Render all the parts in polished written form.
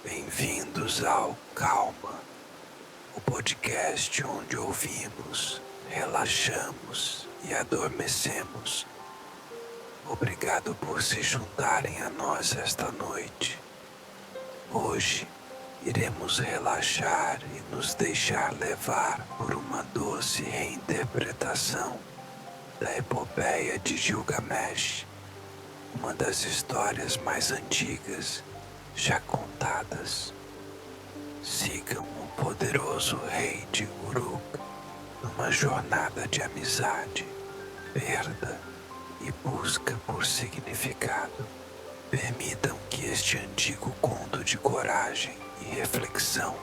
Bem-vindos ao Calma, o podcast onde ouvimos, relaxamos e adormecemos. Obrigado por se juntarem a nós esta noite. Hoje iremos relaxar e nos deixar levar por uma doce reinterpretação da epopeia de Gilgamesh, uma das histórias mais antigas já contadas. Sigam o poderoso rei de Uruk numa jornada de amizade, perda e busca por significado. Permitam que este antigo conto de coragem e reflexão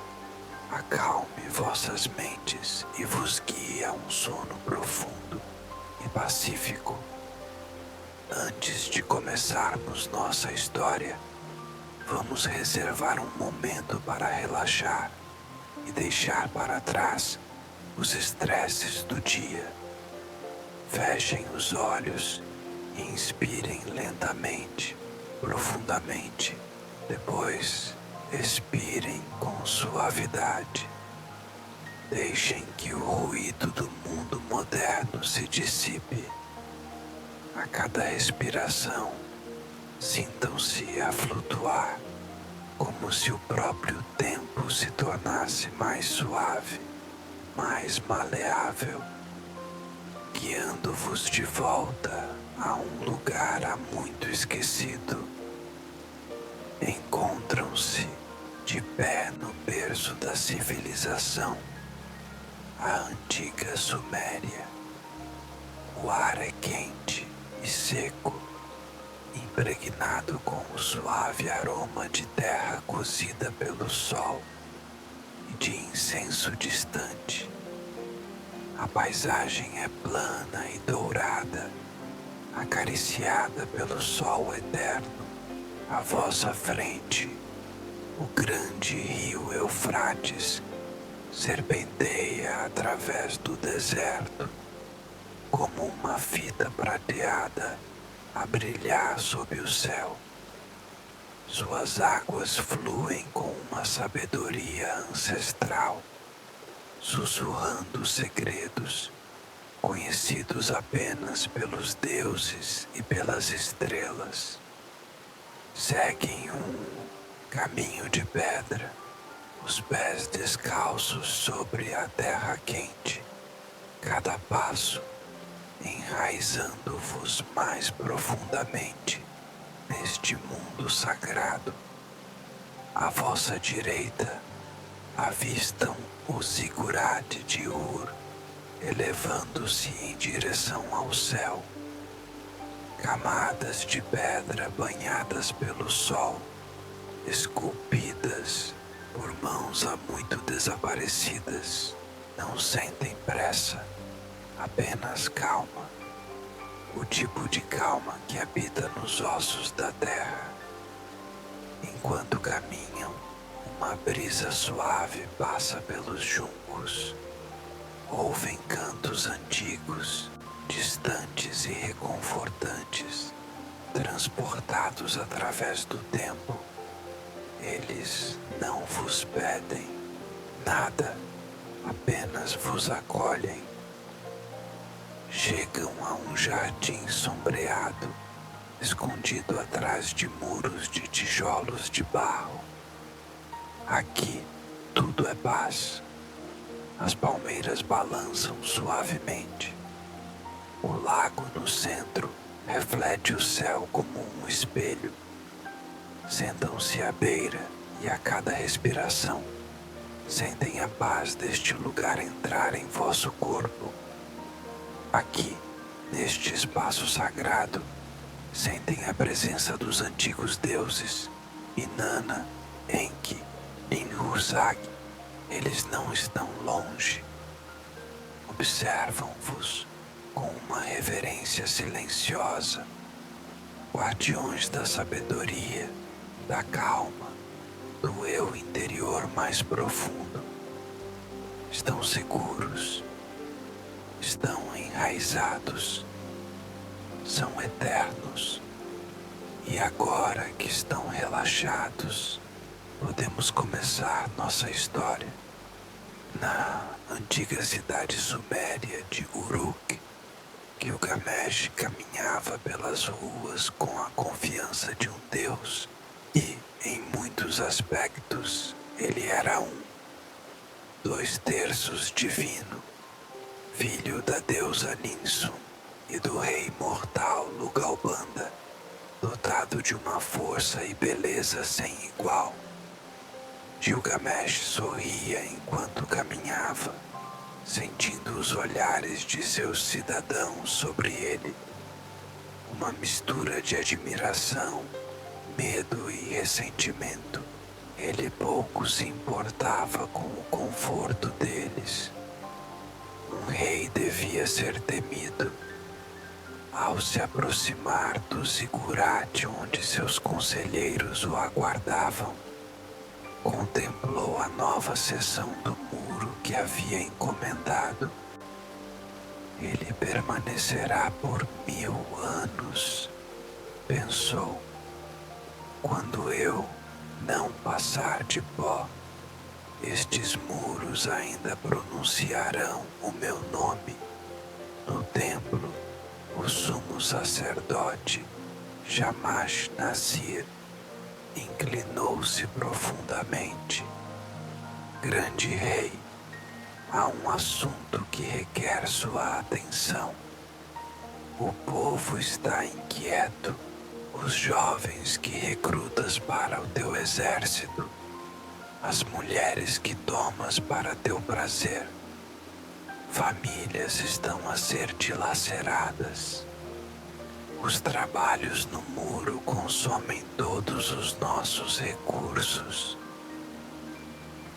acalme vossas mentes e vos guie a um sono profundo e pacífico. Antes de começarmos nossa história, vamos reservar um momento para relaxar e deixar para trás os estresses do dia. Fechem os olhos e inspirem lentamente, profundamente. Depois, expirem com suavidade. Deixem que o ruído do mundo moderno se dissipe. A cada respiração, sintam-se a flutuar, como se o próprio tempo se tornasse mais suave, mais maleável, guiando-vos de volta a um lugar há muito esquecido. Encontram-se de pé no berço da civilização, a antiga Suméria. O ar é quente e seco, impregnado com o suave aroma de terra cozida pelo sol e de incenso distante. A paisagem é plana e dourada, acariciada pelo sol eterno. À vossa frente, o grande rio Eufrates serpenteia através do deserto, como uma fita prateada a brilhar sob o céu. Suas águas fluem com uma sabedoria ancestral, sussurrando segredos conhecidos apenas pelos deuses e pelas estrelas. Seguem um caminho de pedra, os pés descalços sobre a terra quente, cada passo enraizando-vos mais profundamente neste mundo sagrado. À vossa direita, avistam o zigurate de Ur, elevando-se em direção ao céu. Camadas de pedra banhadas pelo sol, esculpidas por mãos há muito desaparecidas, não sentem pressa, apenas calma, o tipo de calma que habita nos ossos da terra. Enquanto caminham, uma brisa suave passa pelos juncos. Ouvem cantos antigos, distantes e reconfortantes, transportados através do tempo. Eles não vos pedem nada, apenas vos acolhem. Chegam a um jardim sombreado, escondido atrás de muros de tijolos de barro. Aqui tudo é paz. As palmeiras balançam suavemente. O lago no centro reflete o céu como um espelho. Sentam-se à beira e a cada respiração sentem a paz deste lugar entrar em vosso corpo. Aqui, neste espaço sagrado, sentem a presença dos antigos deuses, Inanna, Enki, Ninhursag. Eles não estão longe. Observam-vos com uma reverência silenciosa, guardiões da sabedoria, da calma, do eu interior mais profundo. Estão seguros, estão enraizados, são eternos, e agora que estão relaxados, podemos começar nossa história na antiga cidade suméria de Uruk. Gilgamesh caminhava pelas ruas com a confiança de um deus e, em muitos aspectos, ele era um 2/3 divino, filho da deusa Ninsun e do rei mortal Lugalbanda, dotado de uma força e beleza sem igual. Gilgamesh sorria enquanto caminhava, sentindo os olhares de seus cidadãos sobre ele. Uma mistura de admiração, medo e ressentimento. Ele pouco se importava com o conforto deles. Um rei devia ser temido. Ao se aproximar do zigurate onde seus conselheiros o aguardavam, contemplou a nova seção do muro que havia encomendado. Ele permanecerá por 1000 anos, pensou. Quando eu não passar de pó, estes muros ainda pronunciarão o meu nome. No templo, o sumo sacerdote, Shamash Nasir, inclinou-se profundamente. Grande rei, há um assunto que requer sua atenção. O povo está inquieto. Os jovens que recrutas para o teu exército, as mulheres que tomas para teu prazer, famílias estão a ser dilaceradas. Os trabalhos no muro consomem todos os nossos recursos.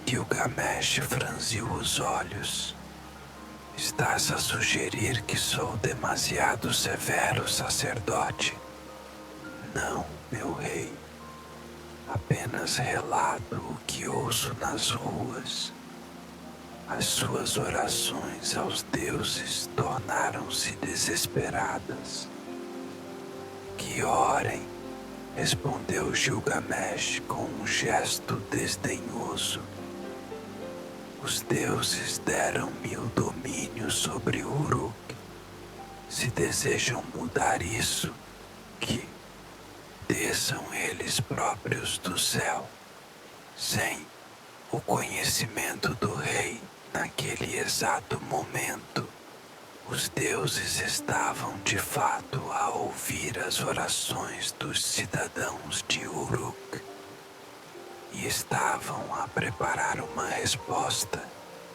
Gilgamesh franziu os olhos. Estás a sugerir que sou demasiado severo, sacerdote? Não, meu rei. Apenas relato o que ouço nas ruas. As suas orações aos deuses tornaram-se desesperadas. Que orem, respondeu Gilgamesh com um gesto desdenhoso. Os deuses deram-me o domínio sobre Uruk. Se desejam mudar isso, que desçam eles próprios do céu. Sem o conhecimento do rei, naquele exato momento, os deuses estavam de fato a ouvir as orações dos cidadãos de Uruk e estavam a preparar uma resposta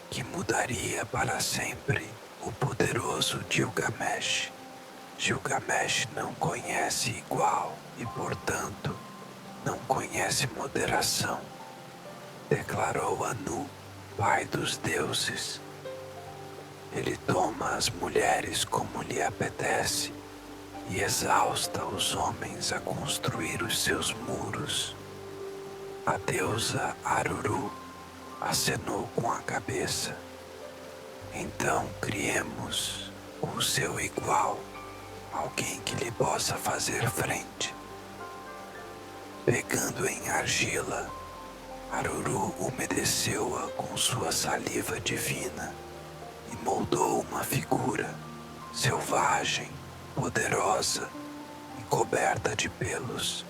que mudaria para sempre o poderoso Gilgamesh. Gilgamesh não conhece igual e, portanto, não conhece moderação, declarou Anu, pai dos deuses. Ele toma as mulheres como lhe apetece e exausta os homens a construir os seus muros. A deusa Aruru acenou com a cabeça. Então criemos o seu igual, alguém que lhe possa fazer frente. Pegando em argila, Aruru umedeceu-a com sua saliva divina e moldou uma figura selvagem, poderosa e coberta de pelos.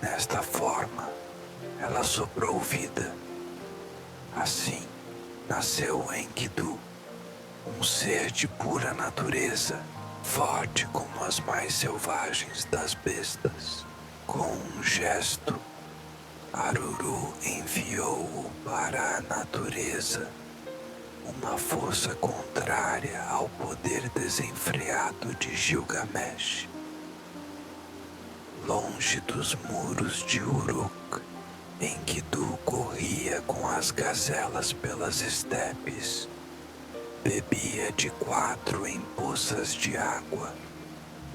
Nesta forma, ela soprou vida. Assim, nasceu Enkidu, um ser de pura natureza, forte como as mais selvagens das bestas. Com um gesto, Aruru enviou-o para a natureza, uma força contrária ao poder desenfreado de Gilgamesh. Longe dos muros de Uruk, Enkidu corria com as gazelas pelas estepes, bebia de 4 em poças de água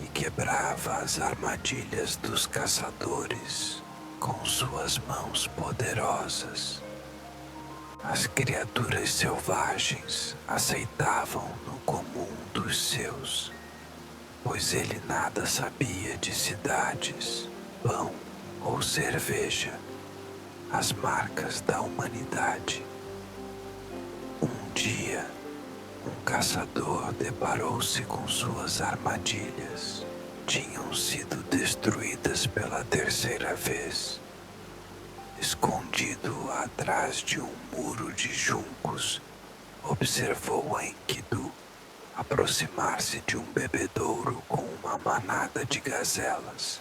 e quebrava as armadilhas dos caçadores com suas mãos poderosas. As criaturas selvagens aceitavam-no como um dos seus, pois ele nada sabia de cidades, pão ou cerveja. as marcas da humanidade. Um dia, um caçador deparou-se com suas armadilhas. Tinham sido destruídas pela terceira vez. Escondido atrás de um muro de juncos, observou Enkidu aproximar-se de um bebedouro com uma manada de gazelas.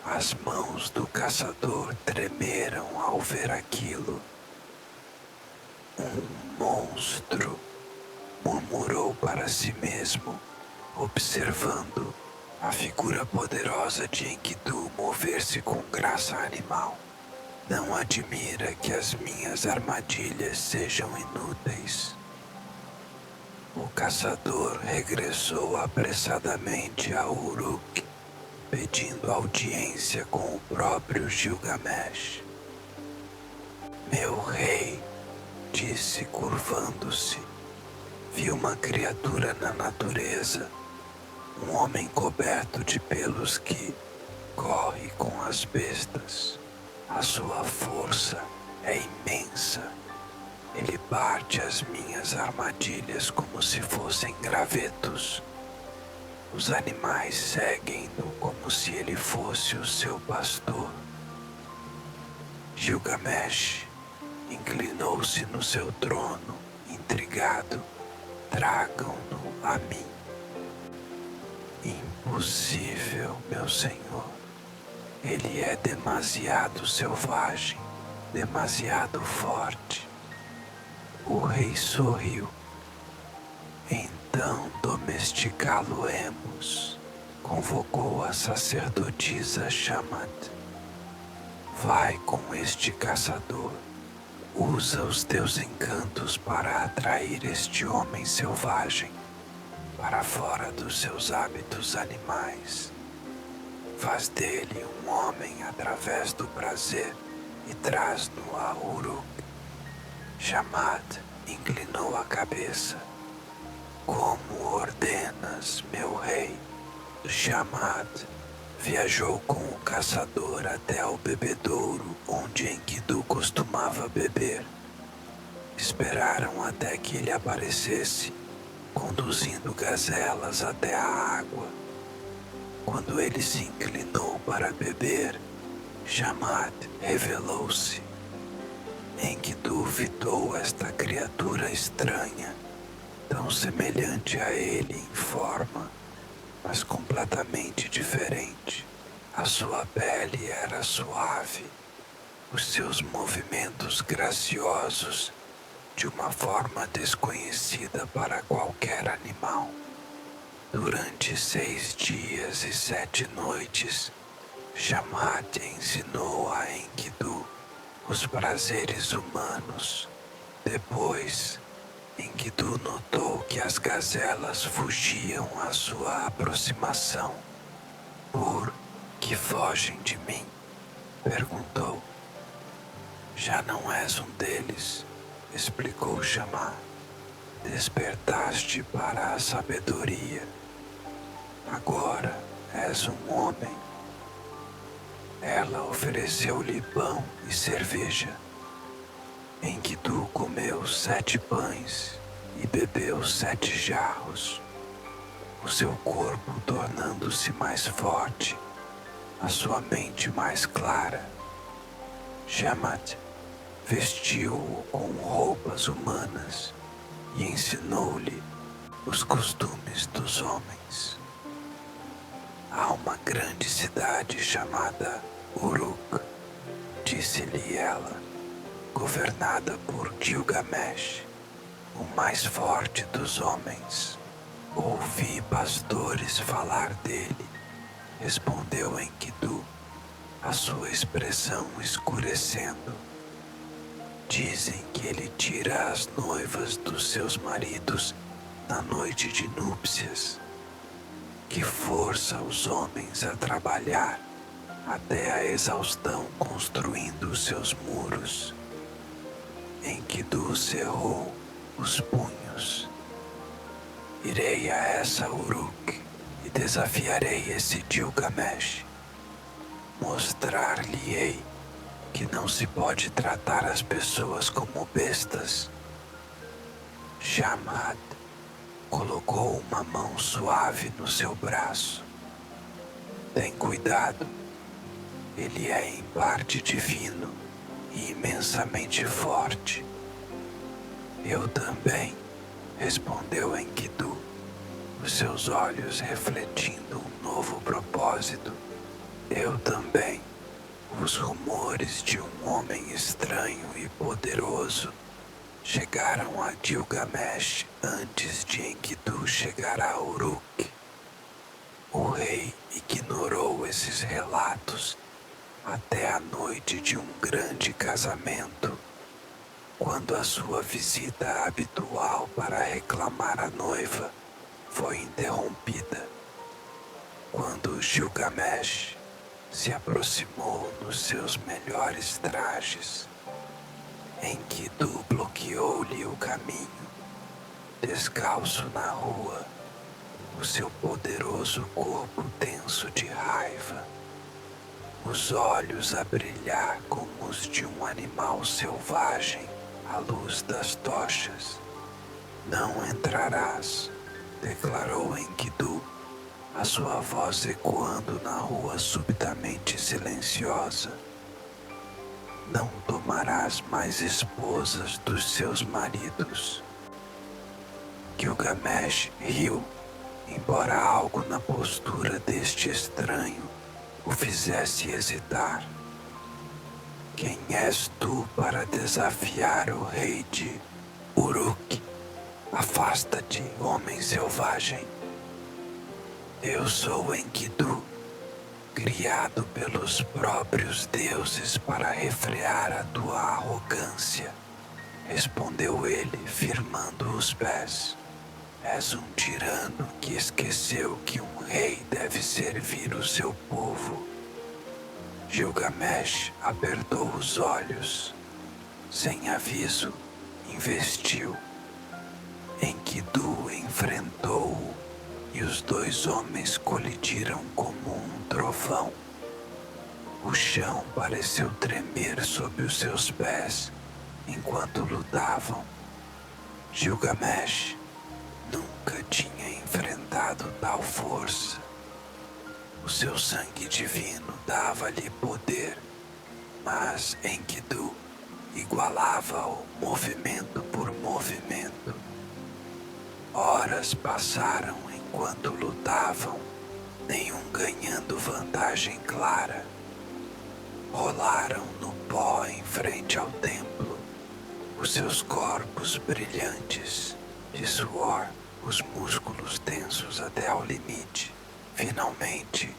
As mãos do caçador tremeram ao ver aquilo. Um monstro, murmurou para si mesmo, observando a figura poderosa de Enkidu mover-se com graça animal. Não admira que as minhas armadilhas sejam inúteis. O caçador regressou apressadamente a Uruk, pedindo audiência com o próprio Gilgamesh. Meu rei, disse curvando-se, vi uma criatura na natureza, um homem coberto de pelos que corre com as bestas. A sua força é imensa. Ele bate as minhas armadilhas como se fossem gravetos. Os animais seguem-no como se ele fosse o seu pastor. Gilgamesh inclinou-se no seu trono, intrigado. Tragam-no a mim. Impossível, meu senhor. Ele é demasiado selvagem, demasiado forte. O rei sorriu. Então domesticá-lo-emos, convocou a sacerdotisa Shamat. Vai com este caçador. Usa os teus encantos para atrair este homem selvagem para fora dos seus hábitos animais. Faz dele um homem através do prazer e traz-no a Uruk. Shamat inclinou a cabeça. Como ordenas, meu rei? Shamat viajou com o caçador até o bebedouro onde Enkidu costumava beber. Esperaram até que ele aparecesse, conduzindo gazelas até a água. Quando ele se inclinou para beber, Shamat revelou-se. Enkidu fitou esta criatura estranha, tão semelhante a ele em forma, mas completamente diferente. A sua pele era suave, os seus movimentos graciosos, de uma forma desconhecida para qualquer animal. Durante 6 dias e 7 noites, Shamat ensinou a Enkidu os prazeres humanos. Depois, Enkidu notou que as gazelas fugiam à sua aproximação. Por que fogem de mim? Perguntou. Já não és um deles, explicou Shamat. Despertaste para a sabedoria. Agora és um homem. Ela ofereceu-lhe pão e cerveja. Enkidu comeu 7 pães e bebeu 7 jarros, o seu corpo tornando-se mais forte, a sua mente mais clara. Shamat vestiu-o com roupas humanas e ensinou-lhe os costumes dos homens. Há uma grande cidade chamada Uruk, disse-lhe ela, governada por Gilgamesh, o mais forte dos homens. Ouvi pastores falar dele, respondeu Enkidu, a sua expressão escurecendo. Dizem que ele tira as noivas dos seus maridos na noite de núpcias, que força os homens a trabalhar até a exaustão construindo os seus muros. Enkidu cerrou os punhos. Irei a essa Uruk e desafiarei esse Gilgamesh. Mostrar-lhe-ei que não se pode tratar as pessoas como bestas. Shamhat colocou uma mão suave no seu braço. Tem cuidado, ele é em parte divino e imensamente forte. Eu também, respondeu Enkidu, os seus olhos refletindo um novo propósito. Eu também. Os rumores de um homem estranho e poderoso chegaram a Gilgamesh antes de Enkidu chegar a Uruk. O rei ignorou esses relatos até a noite de um grande casamento, quando a sua visita habitual para reclamar a noiva foi interrompida. Quando Gilgamesh se aproximou nos seus melhores trajes, Enkidu bloqueou-lhe o caminho, descalço na rua, o seu poderoso corpo tenso de raiva, os olhos a brilhar como os de um animal selvagem à luz das tochas. Não entrarás, declarou Enkidu, a sua voz ecoando na rua subitamente silenciosa. Não tomarás mais esposas dos seus maridos. Gilgamesh riu, embora algo na postura deste estranho o fizesse hesitar. Quem és tu para desafiar o rei de Uruk? Afasta-te, homem selvagem. Eu sou Enkidu, criado pelos próprios deuses para refrear a tua arrogância, respondeu ele, firmando os pés. És um tirano que esqueceu que um rei deve servir o seu povo. Gilgamesh apertou os olhos. Sem aviso, investiu. Enkidu enfrentou-o e os dois homens colidiram como um trovão. O chão pareceu tremer sob os seus pés enquanto lutavam. Gilgamesh nunca tinha enfrentado tal força. O seu sangue divino dava-lhe poder, mas Enkidu igualava-o movimento por movimento. Horas passaram enquanto lutavam, nenhum ganhando vantagem clara. Rolaram no pó em frente ao templo, os seus corpos brilhantes de suor, os músculos tensos até ao limite. Finalmente,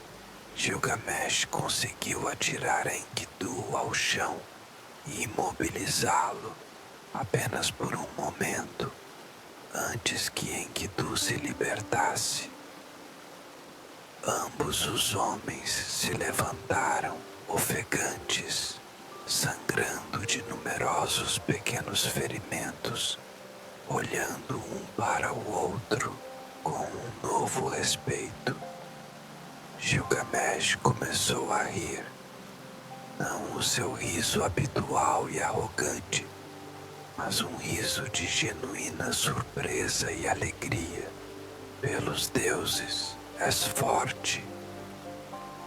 Gilgamesh conseguiu atirar Enkidu ao chão e imobilizá-lo apenas por um momento, antes que Enkidu se libertasse. Ambos os homens se levantaram, ofegantes, sangrando de numerosos pequenos ferimentos, olhando um para o outro com um novo respeito. Gilgamesh começou a rir, não o seu riso habitual e arrogante, mas um riso de genuína surpresa e alegria. Pelos deuses, és forte.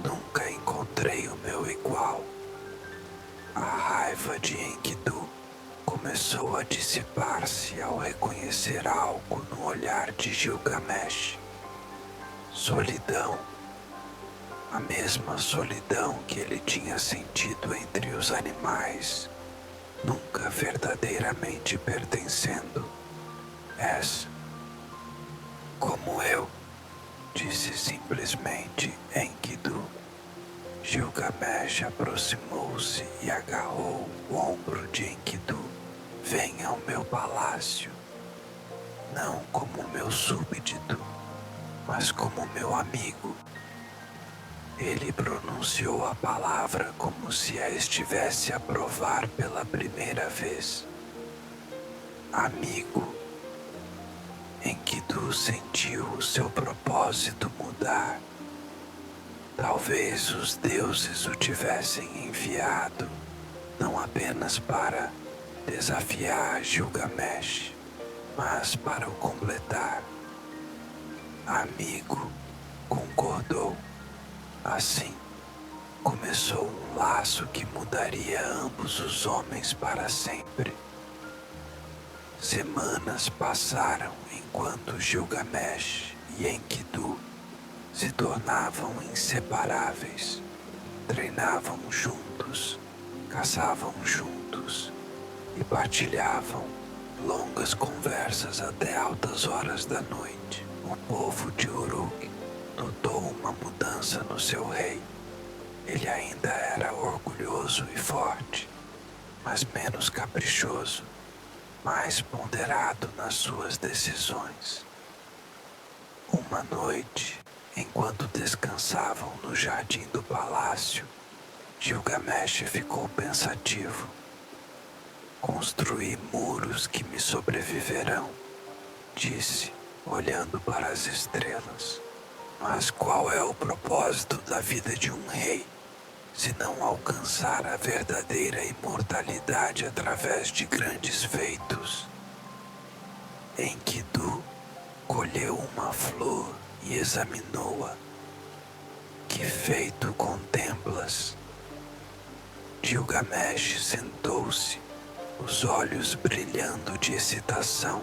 Nunca encontrei o meu igual. A raiva de Enkidu começou a dissipar-se ao reconhecer algo no olhar de Gilgamesh. Solidão. A mesma solidão que ele tinha sentido entre os animais, nunca verdadeiramente pertencendo. És como eu, disse simplesmente Enkidu. Gilgamesh aproximou-se e agarrou o ombro de Enkidu. Venha ao meu palácio, não como meu súbdito, mas como meu amigo. Ele pronunciou a palavra como se a estivesse a provar pela primeira vez. Amigo. Enkidu sentiu o seu propósito mudar. Talvez os deuses o tivessem enviado não apenas para desafiar Gilgamesh, mas para o completar. Amigo concordou. Assim, começou um laço que mudaria ambos os homens para sempre. Semanas passaram enquanto Gilgamesh e Enkidu se tornavam inseparáveis. Treinavam juntos, caçavam juntos e partilhavam longas conversas até altas horas da noite. O povo de Uruk notou uma mudança no seu rei. Ele ainda era orgulhoso e forte, mas menos caprichoso, mais ponderado nas suas decisões. Uma noite, enquanto descansavam no jardim do palácio, Gilgamesh ficou pensativo. Construí muros que me sobreviverão, disse, olhando para as estrelas. Mas qual é o propósito da vida de um rei, se não alcançar a verdadeira imortalidade através de grandes feitos? Enkidu colheu uma flor e examinou-a. Que feito contemplas? Gilgamesh sentou-se, os olhos brilhando de excitação.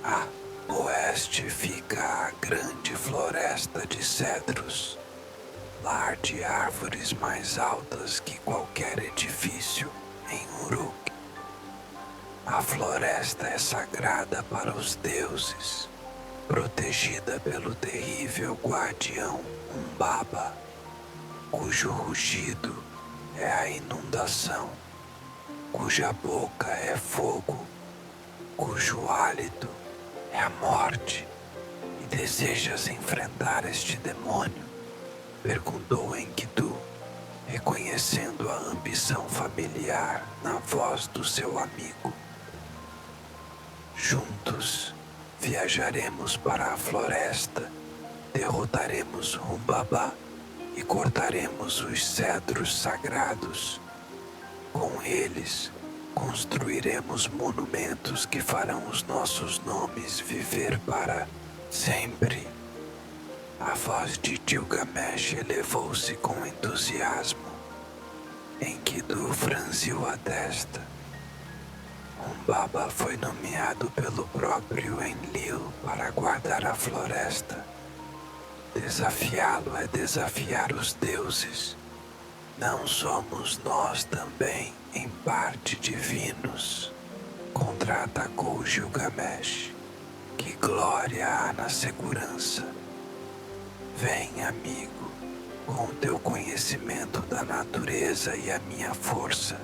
A oeste fica a grande floresta de cedros, lar de árvores mais altas que qualquer edifício em Uruk. A floresta é sagrada para os deuses, protegida pelo terrível guardião Umbaba, cujo rugido é a inundação, cuja boca é fogo, cujo hálito é a morte. E desejas enfrentar este demônio? Perguntou Enkidu, reconhecendo a ambição familiar na voz do seu amigo. Juntos viajaremos para a floresta, derrotaremos Humbaba e cortaremos os cedros sagrados. Com eles, construiremos monumentos que farão os nossos nomes viver para sempre. A voz de Gilgamesh elevou-se com entusiasmo. Enkidu franziu a testa. Humbaba foi nomeado pelo próprio Enlil para guardar a floresta. Desafiá-lo é desafiar os deuses. Não somos nós também, em parte, divinos? Contra-atacou Gilgamesh. Que glória há na segurança! Vem, amigo, com o teu conhecimento da natureza e a minha força.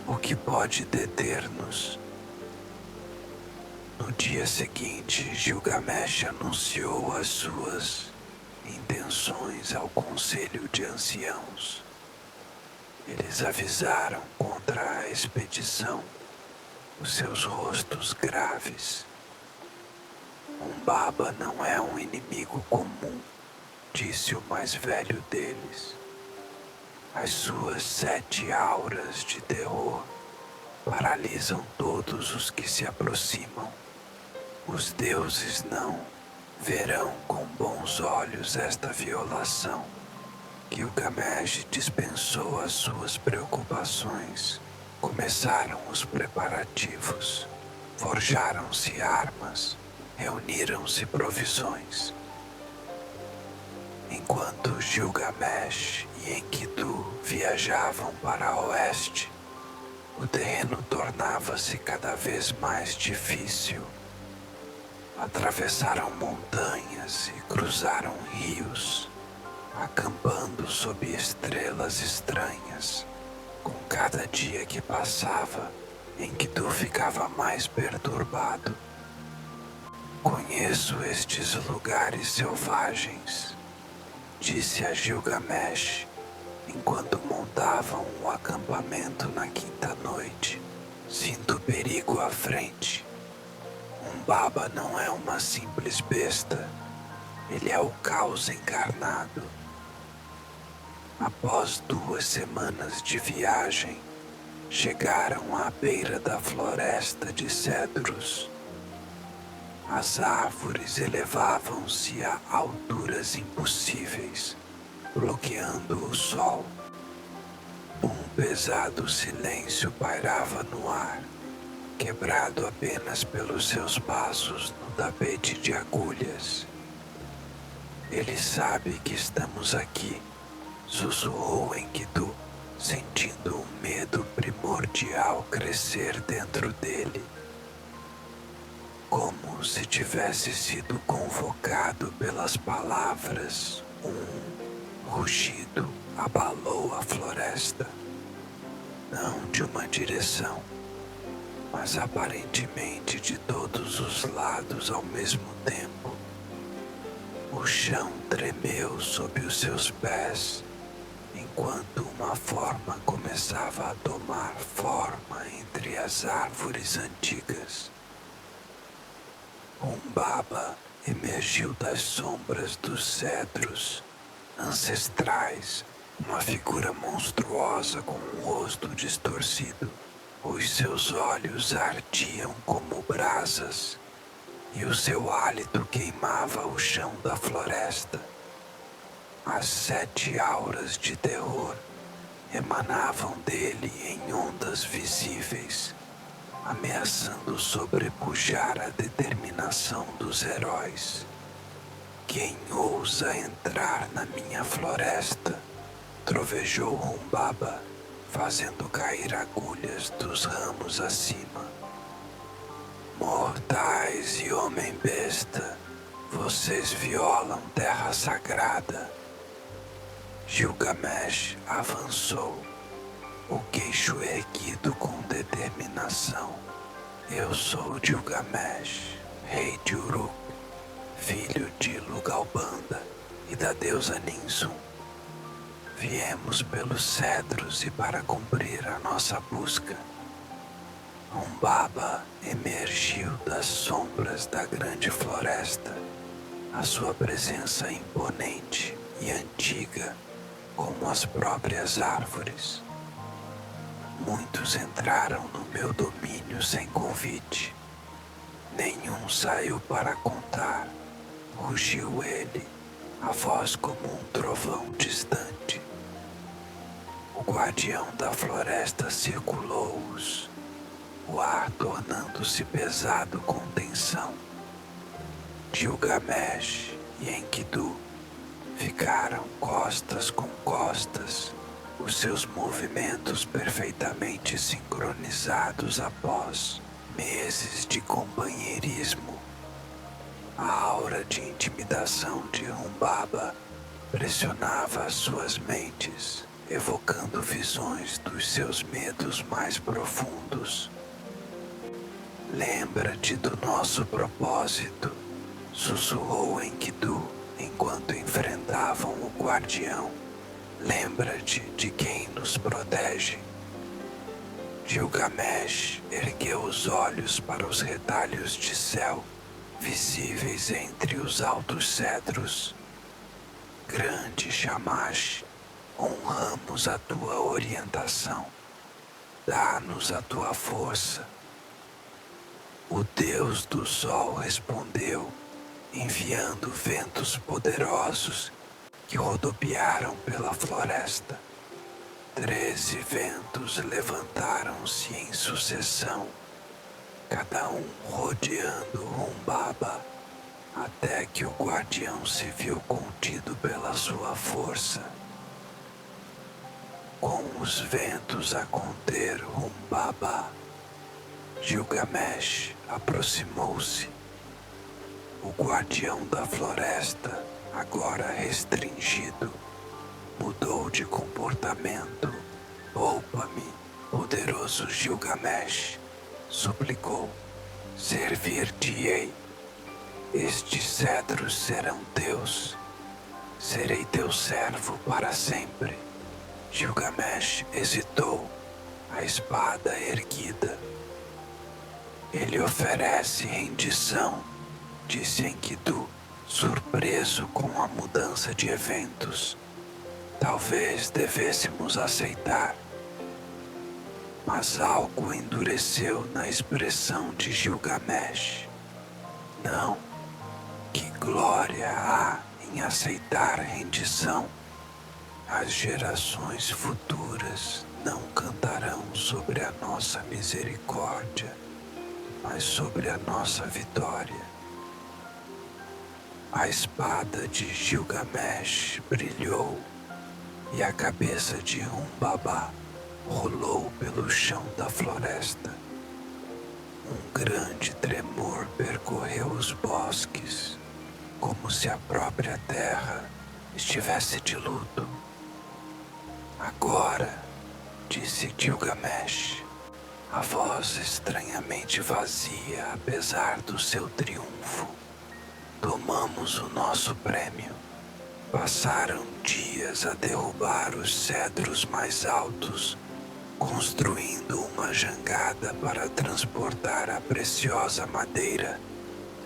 O que pode deter-nos? No dia seguinte, Gilgamesh anunciou as suas intenções ao conselho de anciãos. Eles avisaram contra a expedição, os seus rostos graves. Humbaba não é um inimigo comum, disse o mais velho deles. As suas 7 auras de terror paralisam todos os que se aproximam. Os deuses não verão com bons olhos esta violação. Gilgamesh dispensou as suas preocupações. Começaram os preparativos. Forjaram-se armas. Reuniram-se provisões. Enquanto Gilgamesh e Enkidu viajavam para oeste, o terreno tornava-se cada vez mais difícil. Atravessaram montanhas e cruzaram rios, acampando sob estrelas estranhas. Com cada dia que passava, Enkidu ficava mais perturbado. Conheço estes lugares selvagens, disse a Gilgamesh, enquanto montavam o acampamento na quinta noite. Sinto perigo à frente. Humbaba não é uma simples besta. Ele é o caos encarnado. Após 2 semanas de viagem, chegaram à beira da floresta de cedros. As árvores elevavam-se a alturas impossíveis, bloqueando o sol. Um pesado silêncio pairava no ar, quebrado apenas pelos seus passos no tapete de agulhas. Ele sabe que estamos aqui, sussurrou Enkidu, sentindo um medo primordial crescer dentro dele. Como se tivesse sido convocado pelas palavras, um rugido abalou a floresta. Não de uma direção, mas aparentemente de todos os lados ao mesmo tempo. O chão tremeu sob os seus pés, enquanto uma forma começava a tomar forma entre as árvores antigas. Humbaba emergiu das sombras dos cedros ancestrais, uma figura monstruosa com um rosto distorcido. Os seus olhos ardiam como brasas e o seu hálito queimava o chão da floresta. As 7 auras de terror emanavam dele em ondas visíveis, ameaçando sobrepujar a determinação dos heróis. Quem ousa entrar na minha floresta? Trovejou Humbaba, fazendo cair agulhas dos ramos acima. Mortais e homem-besta, vocês violam terra sagrada. Gilgamesh avançou, o queixo erguido com determinação. Eu sou Gilgamesh, rei de Uruk, filho de Lugalbanda e da deusa Ninsun. Viemos pelos cedros e para cumprir a nossa busca. Humbaba emergiu das sombras da grande floresta, a sua presença imponente e antiga como as próprias árvores. Muitos entraram no meu domínio sem convite. Nenhum saiu para contar, rugiu ele, a voz como um trovão distante. O guardião da floresta circulou-os, o ar tornando-se pesado com tensão. Gilgamesh e Enkidu ficaram costas com costas, os seus movimentos perfeitamente sincronizados após meses de companheirismo. A aura de intimidação de Humbaba pressionava as suas mentes, evocando visões dos seus medos mais profundos. Lembra-te do nosso propósito, sussurrou Enkidu enquanto enfrentavam o guardião. Lembra-te de quem nos protege. Gilgamesh ergueu os olhos para os retalhos de céu, visíveis entre os altos cedros. Grande Shamash, honramos a tua orientação. Dá-nos a tua força. O Deus do Sol respondeu, enviando ventos poderosos que rodopiaram pela floresta. 13 ventos levantaram-se em sucessão, cada um rodeando Humbaba, até que o guardião se viu contido pela sua força. Com os ventos a conter Humbaba, Gilgamesh aproximou-se. O guardião da floresta, agora restringido, mudou de comportamento. Poupa-me, poderoso Gilgamesh, suplicou. Servir-te-ei. Estes cedros serão teus. Serei teu servo para sempre. Gilgamesh hesitou, a espada erguida. Ele oferece rendição, disse Enkidu, surpreso com a mudança de eventos. Talvez devêssemos aceitar. Mas algo endureceu na expressão de Gilgamesh. Não, que glória há em aceitar rendição. As gerações futuras não cantarão sobre a nossa misericórdia, mas sobre a nossa vitória. A espada de Gilgamesh brilhou e a cabeça de Humbaba rolou pelo chão da floresta. Um grande tremor percorreu os bosques, como se a própria terra estivesse de luto. Agora, disse Gilgamesh, a voz estranhamente vazia apesar do seu triunfo. Tomamos o nosso prêmio. Passaram dias a derrubar os cedros mais altos, construindo uma jangada para transportar a preciosa madeira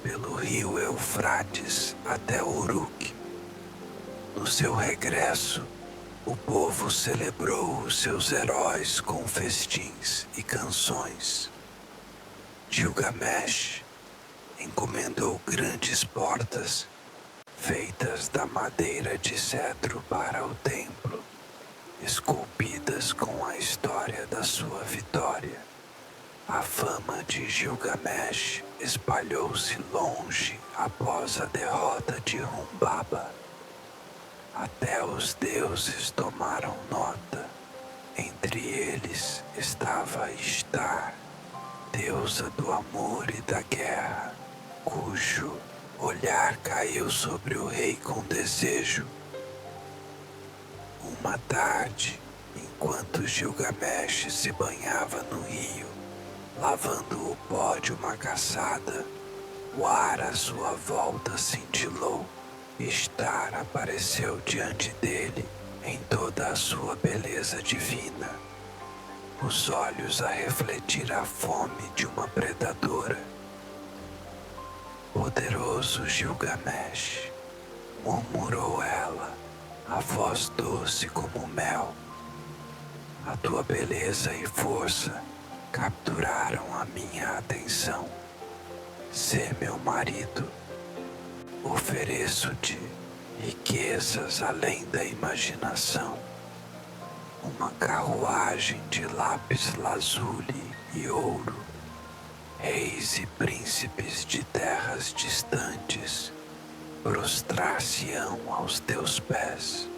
pelo rio Eufrates até Uruk. No seu regresso, o povo celebrou os seus heróis com festins e canções. Gilgamesh encomendou grandes portas feitas da madeira de cedro para o templo, esculpidas com a história da sua vitória. A fama de Gilgamesh espalhou-se longe após a derrota de Humbaba. Até os deuses tomaram nota. Entre eles estava Ishtar, deusa do amor e da guerra, cujo olhar caiu sobre o rei com desejo. Uma tarde, enquanto Gilgamesh se banhava no rio, lavando o pó de uma caçada, o ar à sua volta cintilou. Ishtar apareceu diante dele em toda a sua beleza divina, os olhos a refletir a fome de uma predadora. Poderoso Gilgamesh, murmurou ela, a voz doce como mel. A tua beleza e força capturaram a minha atenção. Sê meu marido. Ofereço-te riquezas além da imaginação, uma carruagem de lápis lazuli e ouro, reis e príncipes de terras distantes prostrar-se-ão aos teus pés,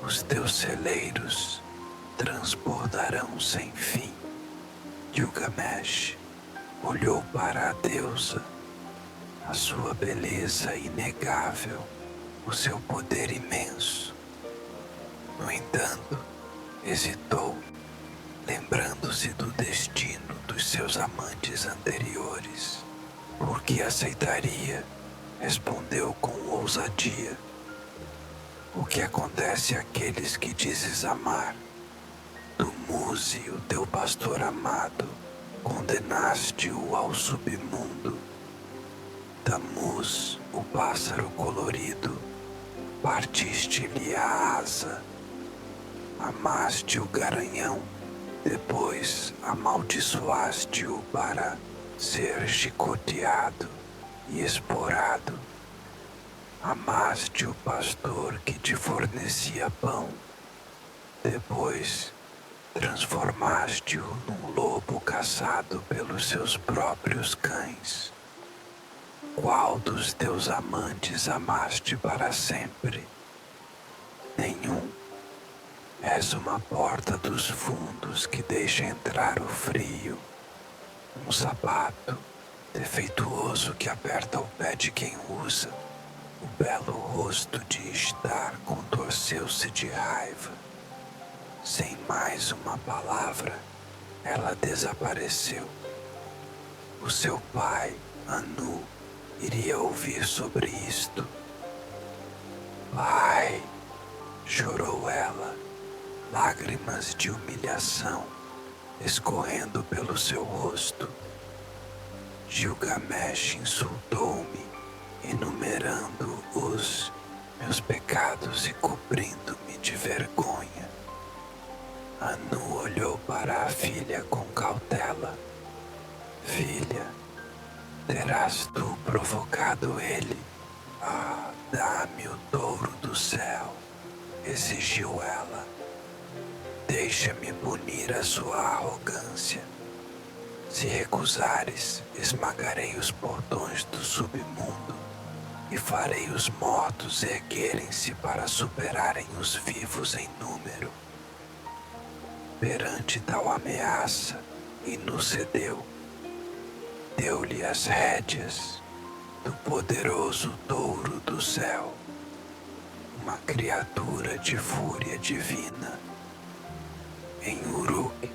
os teus celeiros transbordarão sem fim. Gilgamesh olhou para a deusa, a sua beleza inegável, o seu poder imenso. No entanto, hesitou, lembrando-se do destino dos seus amantes anteriores. Por que aceitaria? Respondeu com ousadia. O que acontece àqueles que dizes amar? Dumuzi, o teu pastor amado, condenaste-o ao submundo. Tamuz, o pássaro colorido, partiste-lhe a asa. Amaste o garanhão, depois amaldiçoaste-o para ser chicoteado e esporado. Amaste o pastor que te fornecia pão, depois transformaste-o num lobo caçado pelos seus próprios cães. Qual dos teus amantes amaste para sempre? Nenhum. És uma porta dos fundos que deixa entrar o frio, um sapato defeituoso que aperta o pé de quem usa. O belo rosto de Ishtar contorceu-se de raiva. Sem mais uma palavra, ela desapareceu. O seu pai, Anu, iria ouvir sobre isto. Pai, chorou ela, lágrimas de humilhação escorrendo pelo seu rosto. Gilgamesh insultou-me, enumerando os meus pecados e cobrindo-me de vergonha. Anu olhou para para a filha com cautela. Filha, terás tu provocado ele? Ah, dá-me o touro do céu, exigiu ela. Deixa-me punir a sua arrogância. Se recusares, esmagarei os portões do submundo e farei os mortos erguerem-se para superarem os vivos em número. Perante tal ameaça, Inu cedeu. Deu-lhe as rédeas do poderoso touro do céu, uma criatura de fúria divina. Em Uruk,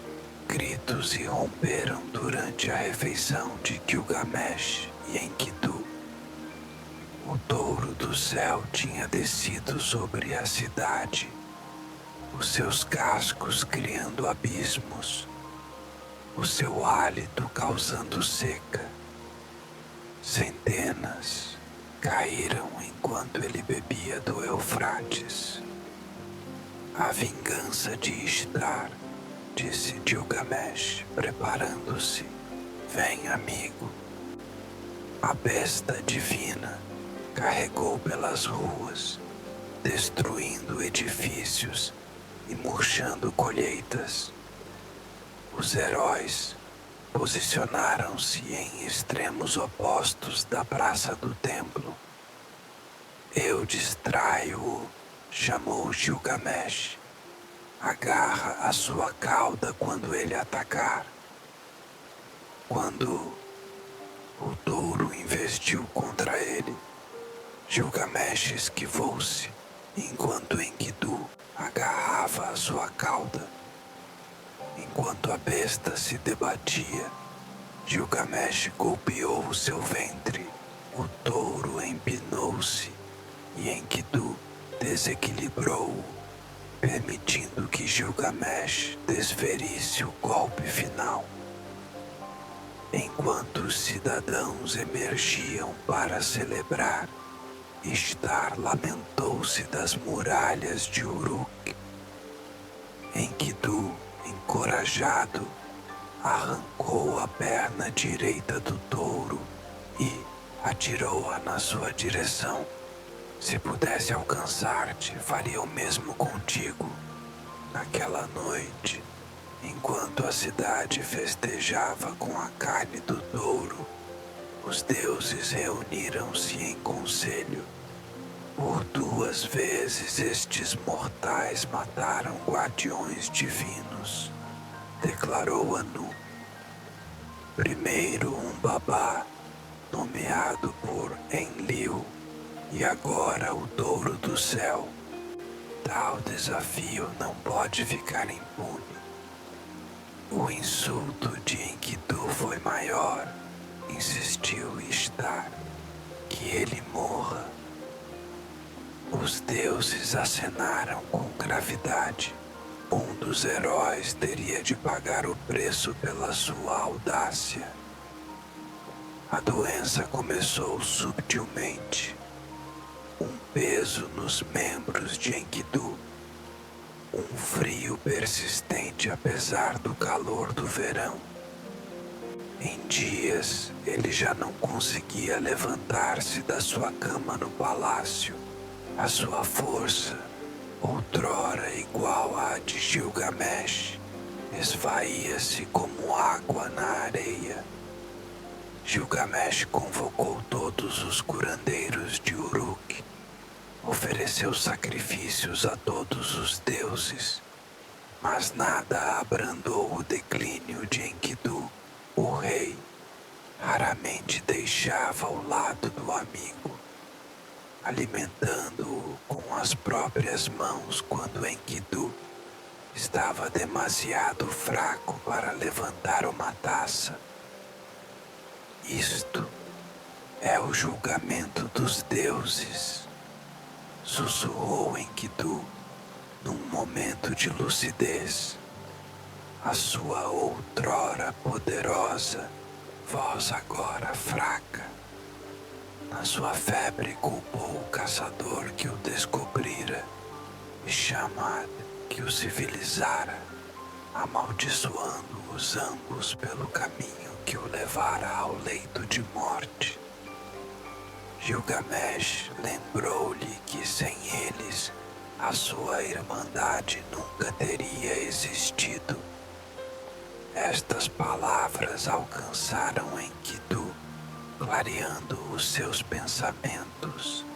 gritos irromperam durante a refeição de Gilgamesh e Enkidu. O touro do céu tinha descido sobre a cidade, os seus cascos criando abismos, o seu hálito causando seca. Centenas caíram enquanto ele bebia do Eufrates. A vingança de Ishtar, disse Gilgamesh, preparando-se. Vem, amigo. A besta divina carregou pelas ruas, destruindo edifícios e murchando colheitas. Os heróis posicionaram-se em extremos opostos da praça do templo. Eu distraio-o, chamou Gilgamesh. Agarra a sua cauda quando ele atacar. Quando o touro investiu contra ele, Gilgamesh esquivou-se, enquanto Enkidu agarrava a sua cauda. Enquanto a besta se debatia, Gilgamesh golpeou o seu ventre. O touro empinou-se e Enkidu desequilibrou-o, permitindo que Gilgamesh desferisse o golpe final. Enquanto os cidadãos emergiam para celebrar, Ishtar lamentou-se das muralhas de Uruk. Enkidu, encorajado, arrancou a perna direita do touro e atirou-a na sua direção. Se pudesse alcançar-te, faria o mesmo contigo. Naquela noite, enquanto a cidade festejava com a carne do touro, os deuses reuniram-se em conselho. Por 2 vezes estes mortais mataram guardiões divinos, declarou Anu. Primeiro um babá, nomeado por Enlil, e agora o touro do céu. Tal desafio não pode ficar impune. O insulto de Enkidu foi maior, insistiu Ishtar, que ele morra. Os deuses acenaram com gravidade. Um dos heróis teria de pagar o preço pela sua audácia. A doença começou subtilmente. Um peso nos membros de Enkidu. Um frio persistente apesar do calor do verão. Em dias, ele já não conseguia levantar-se da sua cama no palácio. A sua força, outrora igual à de Gilgamesh, esvaía-se como água na areia. Gilgamesh convocou todos os curandeiros de Uruk, ofereceu sacrifícios a todos os deuses, mas nada abrandou o declínio de Enkidu. O rei raramente deixava ao lado do amigo, alimentando-o com as próprias mãos quando Enkidu estava demasiado fraco para levantar uma taça. Isto é o julgamento dos deuses, sussurrou Enkidu num momento de lucidez. A sua outrora poderosa voz agora fraca. Na sua febre culpou o caçador que o descobrira e Shammad que o civilizara. amaldiçoando-os ambos pelo caminho que o levara ao leito de morte. Gilgamesh lembrou-lhe que sem eles a sua irmandade nunca teria existido. Estas palavras alcançaram Enkidu, clareando os seus pensamentos.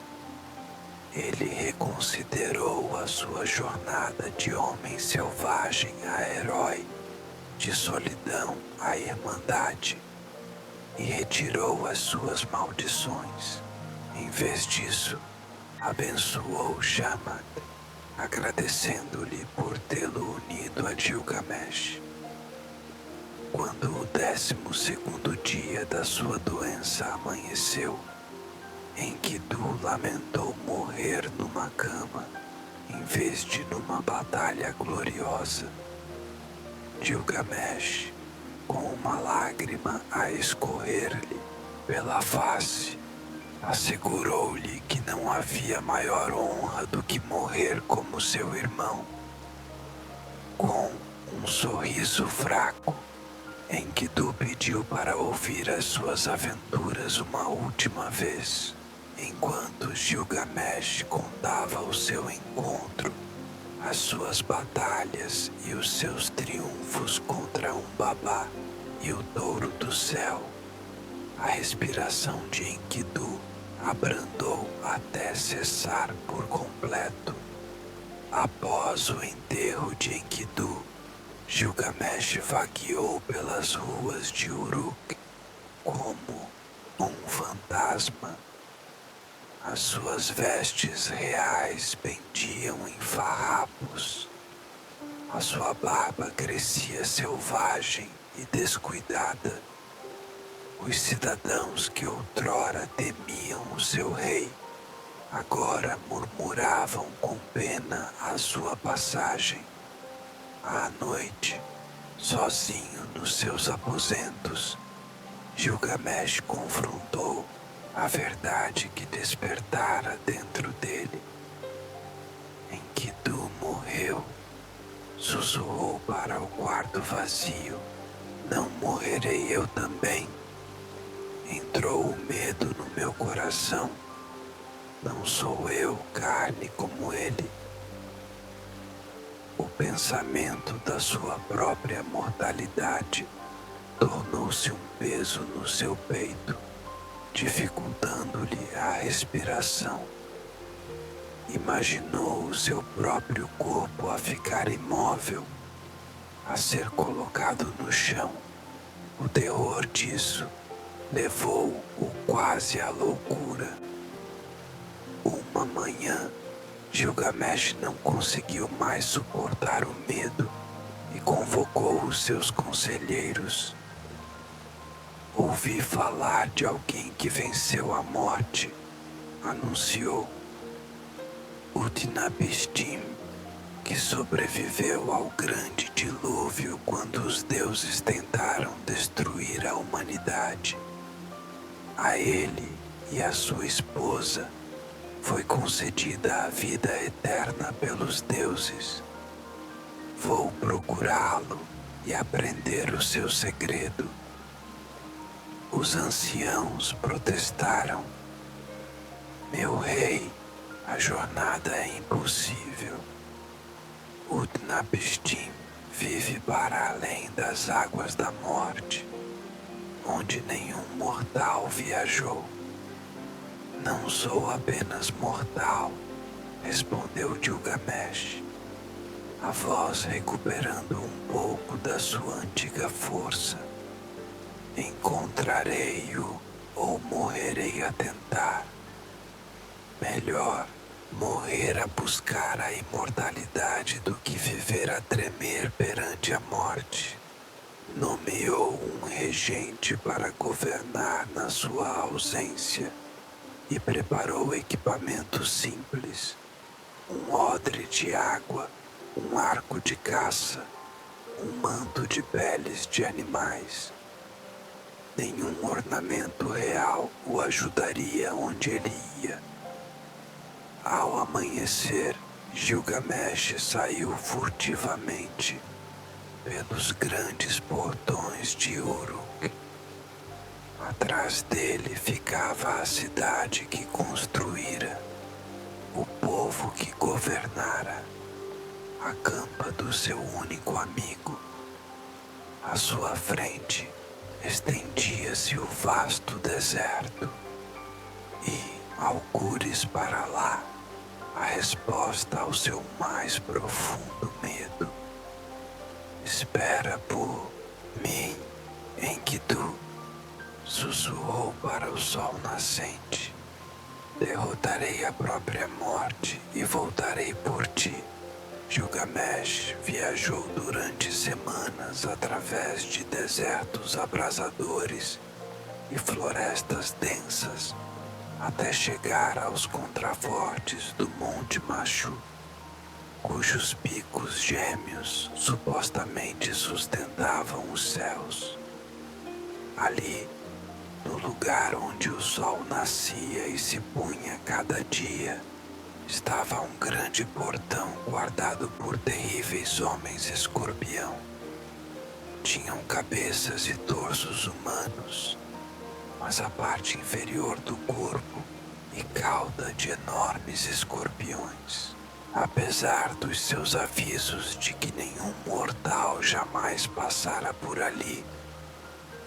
Ele reconsiderou a sua jornada de homem selvagem a herói, de solidão a irmandade, e retirou as suas maldições. Em vez disso, abençoou Shamash, agradecendo-lhe por tê-lo unido a Gilgamesh. Quando o 12º dia da sua doença amanheceu, Enkidu lamentou morrer numa cama, em vez de numa batalha gloriosa. Gilgamesh, com uma lágrima a escorrer-lhe pela face, assegurou-lhe que não havia maior honra do que morrer como seu irmão. Com um sorriso fraco, Enkidu pediu para ouvir as suas aventuras uma última vez, enquanto Gilgamesh contava o seu encontro, as suas batalhas e os seus triunfos contra Umbaba e o Touro do Céu. A respiração de Enkidu abrandou até cessar por completo. Após o enterro de Enkidu, Gilgamesh vagueou pelas ruas de Uruk como um fantasma. As suas vestes reais pendiam em farrapos. A sua barba crescia selvagem e descuidada. Os cidadãos que outrora temiam o seu rei, agora murmuravam com pena a sua passagem. À noite, sozinho nos seus aposentos, Gilgamesh confrontou a verdade que despertara dentro dele. Enkidu morreu, sussurrou para o quarto vazio. Não morrerei eu também? Entrou o medo no meu coração. Não sou eu carne como ele. O pensamento da sua própria mortalidade tornou-se um peso no seu peito, dificultando-lhe a respiração. Imaginou o seu próprio corpo a ficar imóvel, a ser colocado no chão. O terror disso levou-o quase à loucura. Uma manhã, Gilgamesh não conseguiu mais suportar o medo e convocou os seus conselheiros. Ouvi falar de alguém que venceu a morte, anunciou. Utnapishtim, que sobreviveu ao grande dilúvio quando os deuses tentaram destruir a humanidade. A ele e a sua esposa foi concedida a vida eterna pelos deuses. Vou procurá-lo e aprender o seu segredo. Os anciãos protestaram. Meu rei, a jornada é impossível. Utnapishtim vive para além das águas da morte, onde nenhum mortal viajou. Não sou apenas mortal, respondeu Gilgamesh, a voz recuperando um pouco da sua antiga força. Encontrarei-o ou morrerei a tentar. Melhor morrer a buscar a imortalidade do que viver a tremer perante a morte. Nomeou um regente para governar na sua ausência e preparou equipamento simples, um odre de água, um arco de caça, um manto de peles de animais. Nenhum ornamento real o ajudaria onde ele ia. Ao amanhecer, Gilgamesh saiu furtivamente. pelos grandes portões de Uruk. Atrás dele ficava a cidade que construíra, o povo que governara, a campa do seu único amigo. À sua frente estendia-se o vasto deserto e, algures para lá, a resposta ao seu mais profundo medo. Espera por mim, Enkidu, sussurrou para o sol nascente. Derrotarei a própria morte e voltarei por ti. Gilgamesh viajou durante semanas através de desertos abrasadores e florestas densas até chegar aos contrafortes do Monte Machu, cujos picos gêmeos supostamente sustentavam os céus. Ali, no lugar onde o sol nascia e se punha cada dia, estava um grande portão guardado por terríveis homens escorpião. Tinham cabeças e torsos humanos, mas a parte inferior do corpo e cauda de enormes escorpiões. Apesar dos seus avisos de que nenhum mortal jamais passara por ali,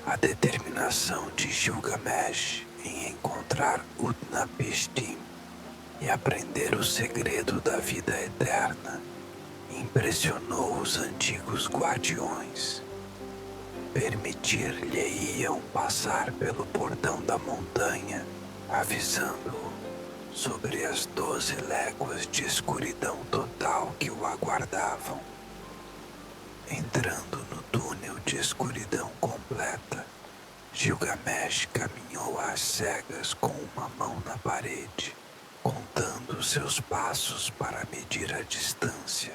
a determinação de Gilgamesh em encontrar Utnapishtim e aprender o segredo da vida eterna impressionou os antigos guardiões. Permitir-lhe-iam passar pelo portão da montanha, avisando-o sobre as 12 léguas de escuridão total que o aguardavam. Entrando no túnel de escuridão completa, Gilgamesh caminhou às cegas com uma mão na parede, contando seus passos para medir a distância.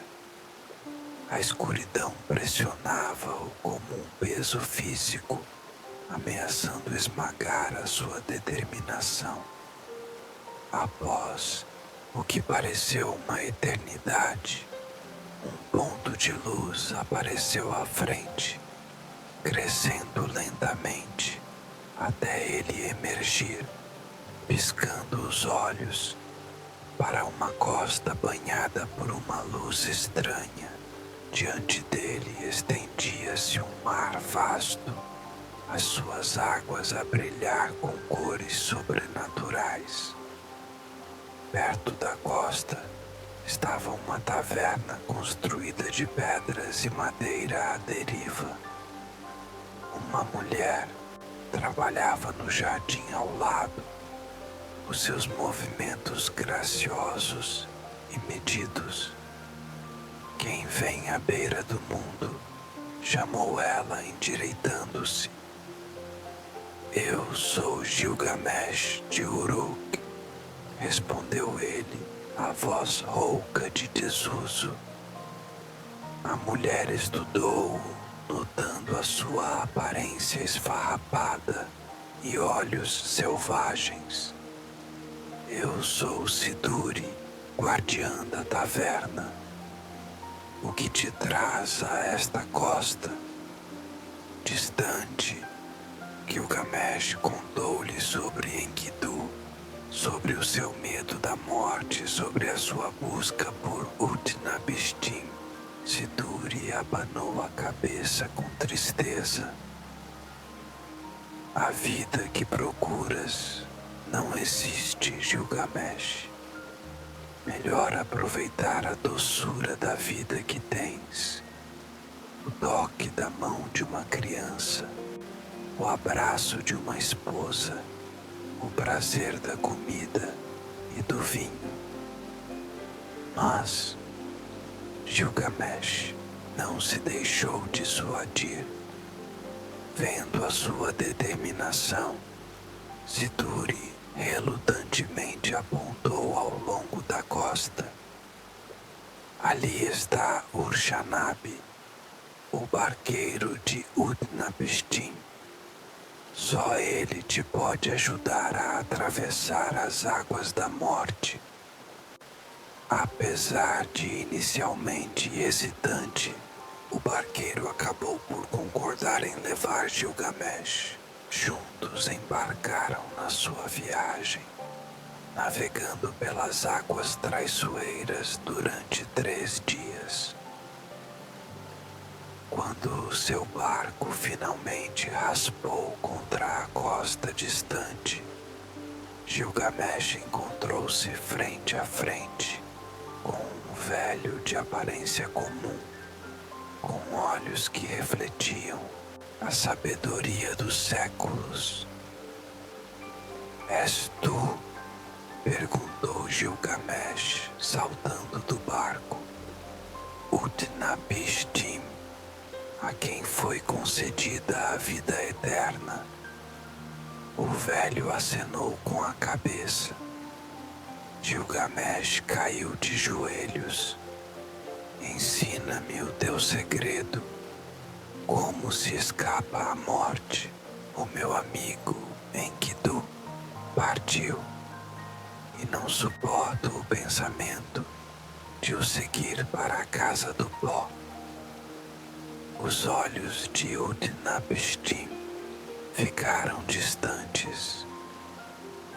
A escuridão pressionava-o como um peso físico, ameaçando esmagar a sua determinação. Após o que pareceu uma eternidade, um ponto de luz apareceu à frente, crescendo lentamente até ele emergir, piscando os olhos para uma costa banhada por uma luz estranha. Diante dele estendia-se um mar vasto, as suas águas a brilhar com cores sobrenaturais. Perto da costa estava uma taverna construída de pedras e madeira à deriva. Uma mulher trabalhava no jardim ao lado, os seus movimentos graciosos e medidos. Quem vem à beira do mundo, chamou ela endireitando-se. Eu sou Gilgamesh de Uruk, respondeu ele, a voz rouca de desuso. A mulher estudou-o, notando a sua aparência esfarrapada e olhos selvagens. Eu sou Siduri, guardiã da taverna. O que te traz a esta costa? Distante, Gilgamesh contou-lhe sobre Enkidu, sobre o seu medo da morte, sobre a sua busca por Utnapishtim. Siduri abanou a cabeça com tristeza. A vida que procuras não existe, Gilgamesh. Melhor aproveitar a doçura da vida que tens, o toque da mão de uma criança, o abraço de uma esposa, o prazer da comida e do vinho. Mas Gilgamesh não se deixou dissuadir. Vendo a sua determinação, Siduri relutantemente apontou ao longo da costa. Ali está Urshanabi, o barqueiro de Utnapishtim. Só ele te pode ajudar a atravessar as águas da morte. Apesar de inicialmente hesitante, o barqueiro acabou por concordar em levar Gilgamesh. Juntos embarcaram na sua viagem, navegando pelas águas traiçoeiras durante 3 dias. Quando seu barco finalmente raspou contra a costa distante, Gilgamesh encontrou-se frente a frente com um velho de aparência comum, com olhos que refletiam a sabedoria dos séculos. És tu? Perguntou Gilgamesh, saltando do barco. Utnapishtim, a quem foi concedida a vida eterna. O velho acenou com a cabeça. Gilgamesh caiu de joelhos. Ensina-me o teu segredo. Como se escapa a morte? O meu amigo Enkidu partiu e não suporto o pensamento de o seguir para a casa do pó. Os olhos de Utnapishtim ficaram distantes.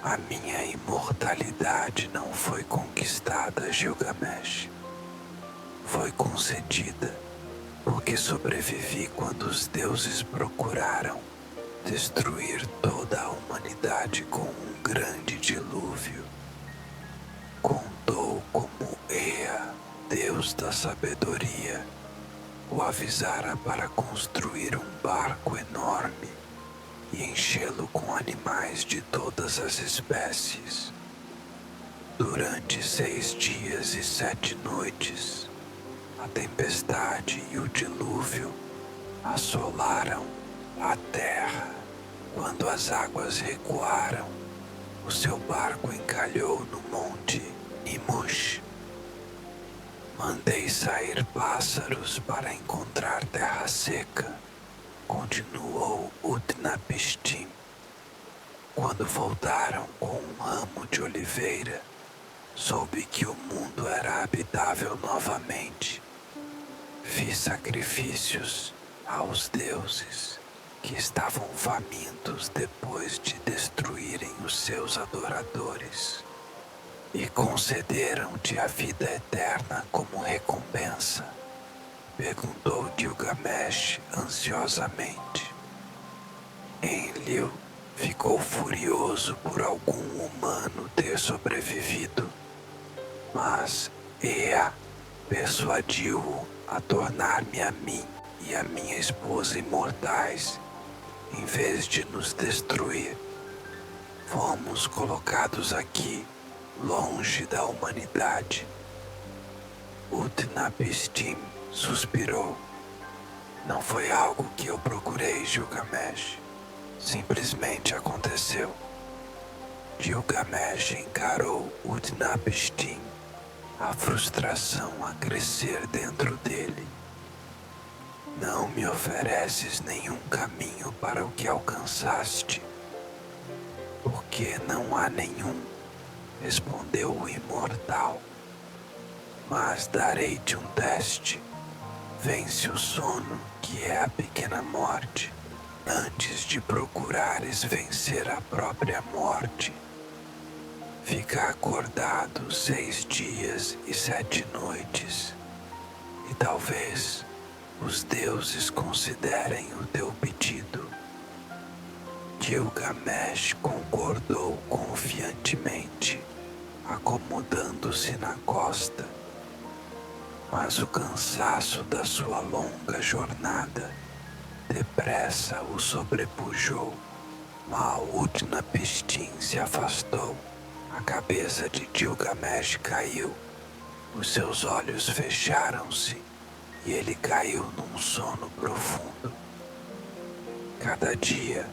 A minha imortalidade não foi conquistada, Gilgamesh. Foi concedida porque sobrevivi quando os deuses procuraram destruir toda a humanidade com um grande dilúvio. Contou como Ea, Deus da sabedoria, o avisara para construir um barco enorme e enchê-lo com animais de todas as espécies. Durante 6 dias e 7 noites, a tempestade e o dilúvio assolaram a terra. Quando as águas recuaram, o seu barco encalhou no monte Nimush. Mandei sair pássaros para encontrar terra seca, continuou Utnapishtim. Quando voltaram com um ramo de oliveira, soube que o mundo era habitável novamente. Fiz sacrifícios aos deuses que estavam famintos depois de destruírem os seus adoradores e concederam-te a vida eterna como recompensa? Perguntou Gilgamesh ansiosamente. Enlil ficou furioso por algum humano ter sobrevivido, mas Ea persuadiu-o a tornar-me a mim e a minha esposa imortais, em vez de nos destruir. Fomos colocados aqui, longe da humanidade. Utnapishtim suspirou. Não foi algo que eu procurei, Gilgamesh. Simplesmente aconteceu. Gilgamesh encarou Utnapishtim, a frustração a crescer dentro dele. Não me ofereces nenhum caminho para o que alcançaste. Porque não há nenhum, respondeu o imortal. Mas darei-te um teste. Vence o sono, que é a pequena morte, antes de procurares vencer a própria morte. Fica acordado 6 dias e 7 noites, e talvez os deuses considerem o teu pedido. Gilgamesh concordou confiantemente, acomodando-se na costa. Mas o cansaço da sua longa jornada depressa o sobrepujou. Mal Utnapishtim se afastou. A cabeça de Gilgamesh caiu. Os seus olhos fecharam-se e ele caiu num sono profundo. Cada dia,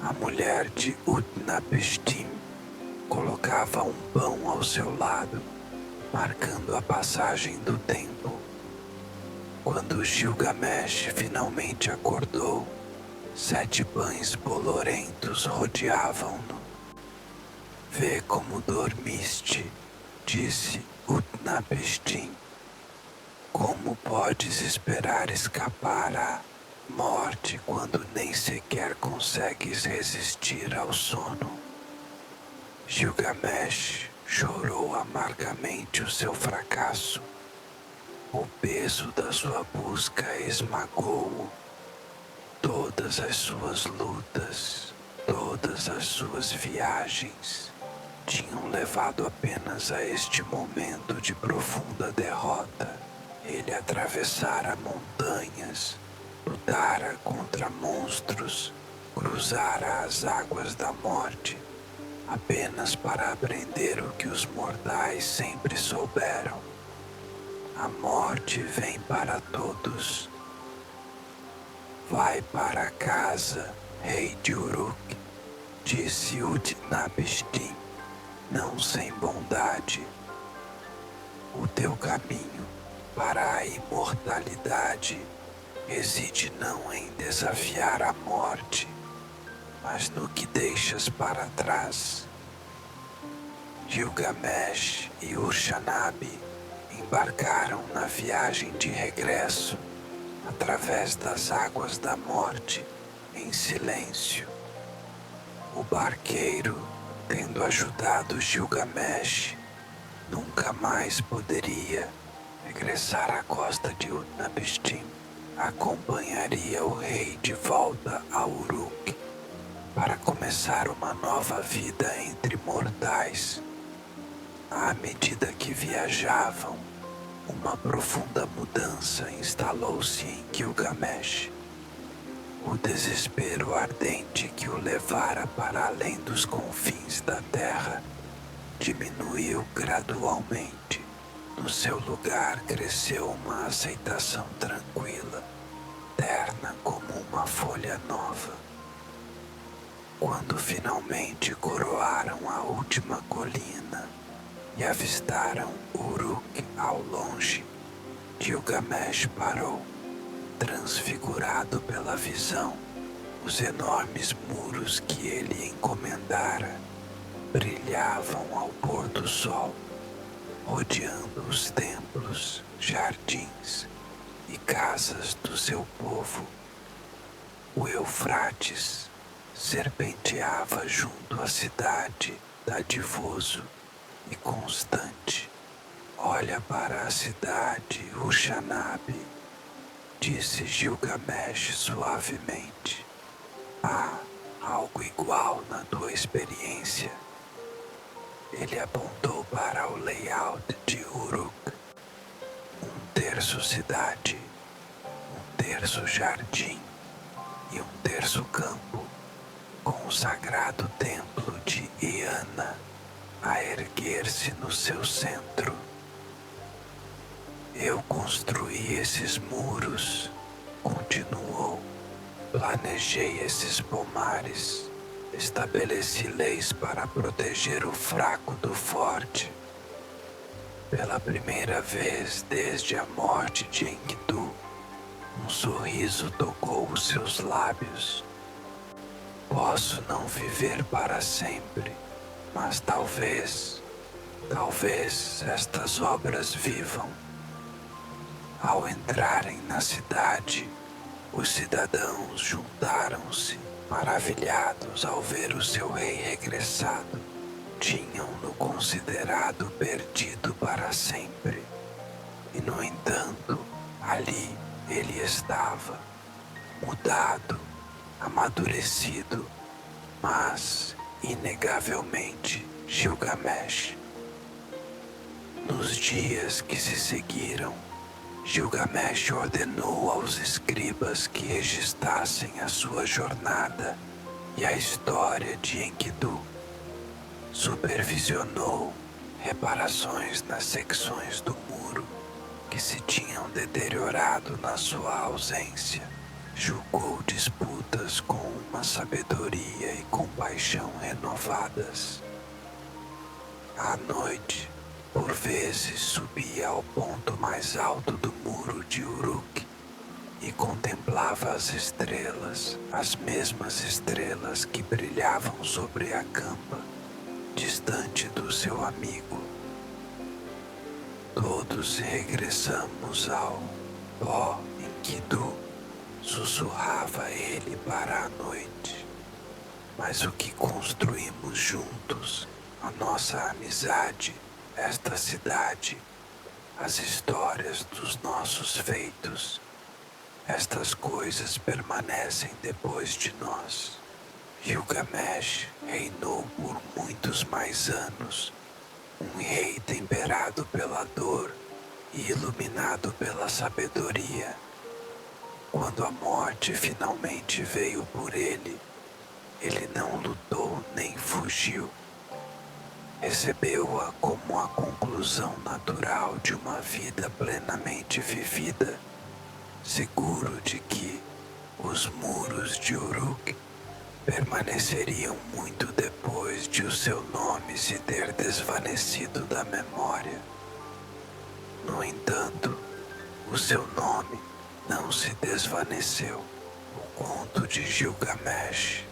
a mulher de Utnapishtim colocava um pão ao seu lado, marcando a passagem do tempo. Quando Gilgamesh finalmente acordou, 7 pães bolorentos rodeavam-no. Vê como dormiste, disse Utnapishtim. Como podes esperar escapar à morte quando nem sequer consegues resistir ao sono? Gilgamesh chorou amargamente o seu fracasso. O peso da sua busca esmagou-o. Todas as suas lutas, todas as suas viagens tinham levado apenas a este momento de profunda derrota. Ele atravessara montanhas, lutara contra monstros, cruzara as águas da morte, apenas para aprender o que os mortais sempre souberam. A morte vem para todos. Vai para casa, rei de Uruk, disse Utnapishtim, não sem bondade. O teu caminho para a imortalidade reside não em desafiar a morte, mas no que deixas para trás. Gilgamesh e Urshanabi embarcaram na viagem de regresso através das águas da morte em silêncio. O barqueiro, tendo ajudado Gilgamesh, nunca mais poderia regressar à costa de Utnapishtim. Acompanharia o rei de volta a Uruk para começar uma nova vida entre mortais. À medida que viajavam, uma profunda mudança instalou-se em Gilgamesh. O desespero ardente que o levara para além dos confins da terra diminuiu gradualmente. No seu lugar cresceu uma aceitação tranquila, terna como uma folha nova. Quando finalmente coroaram a última colina e avistaram Uruk ao longe, Gilgamesh parou, transfigurado pela visão. Os enormes muros que ele encomendara brilhavam ao pôr do sol, rodeando os templos, jardins e casas do seu povo. O Eufrates serpenteava junto à cidade, dadivoso e constante. Olha para a cidade, Urshanabi, disse Gilgamesh suavemente. Há algo igual na tua experiência? Ele apontou para o layout de Uruk. 1/3 cidade, 1/3 jardim e 1/3 campo, com o sagrado templo de Iana a erguer-se no seu centro. Eu construí esses muros, continuou. Planejei esses pomares, estabeleci leis para proteger o fraco do forte. Pela primeira vez desde a morte de Enkidu, um sorriso tocou os seus lábios. Posso não viver para sempre, mas talvez estas obras vivam. Ao entrarem na cidade, os cidadãos juntaram-se, maravilhados ao ver o seu rei regressado. Tinham-no considerado perdido para sempre. E, no entanto, ali ele estava, mudado, amadurecido, mas, inegavelmente, Gilgamesh. Nos dias que se seguiram, Gilgamesh ordenou aos escribas que registrassem a sua jornada e a história de Enkidu. Supervisionou reparações nas secções do muro que se tinham deteriorado na sua ausência. Julgou disputas com uma sabedoria e compaixão renovadas. À noite, por vezes subia ao ponto mais alto do muro de Uruk e contemplava as estrelas, as mesmas estrelas que brilhavam sobre a campa, distante do seu amigo. Todos regressamos ao pó Enkidu, sussurrava ele para a noite. Mas o que construímos juntos, a nossa amizade, esta cidade, as histórias dos nossos feitos, estas coisas permanecem depois de nós. Gilgamesh reinou por muitos mais anos, um rei temperado pela dor e iluminado pela sabedoria. Quando a morte finalmente veio por ele, ele não lutou nem fugiu. Recebeu-a como a conclusão natural de uma vida plenamente vivida, seguro de que os muros de Uruk permaneceriam muito depois de o seu nome se ter desvanecido da memória. No entanto, o seu nome não se desvaneceu. O conto de Gilgamesh,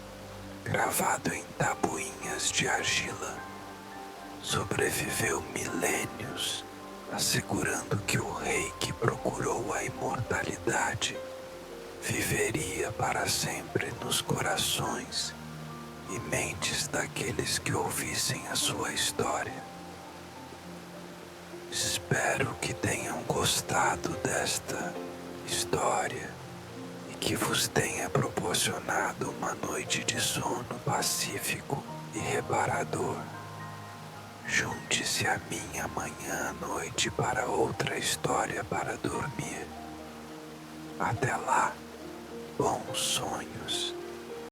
gravado em tabuinhas de argila, sobreviveu milênios, assegurando que o rei que procurou a imortalidade viveria para sempre nos corações e mentes daqueles que ouvissem a sua história. Espero que tenham gostado desta história e que vos tenha proporcionado uma noite de sono pacífico e reparador. Junte-se a mim amanhã à noite para outra história para dormir. Até lá, bons sonhos.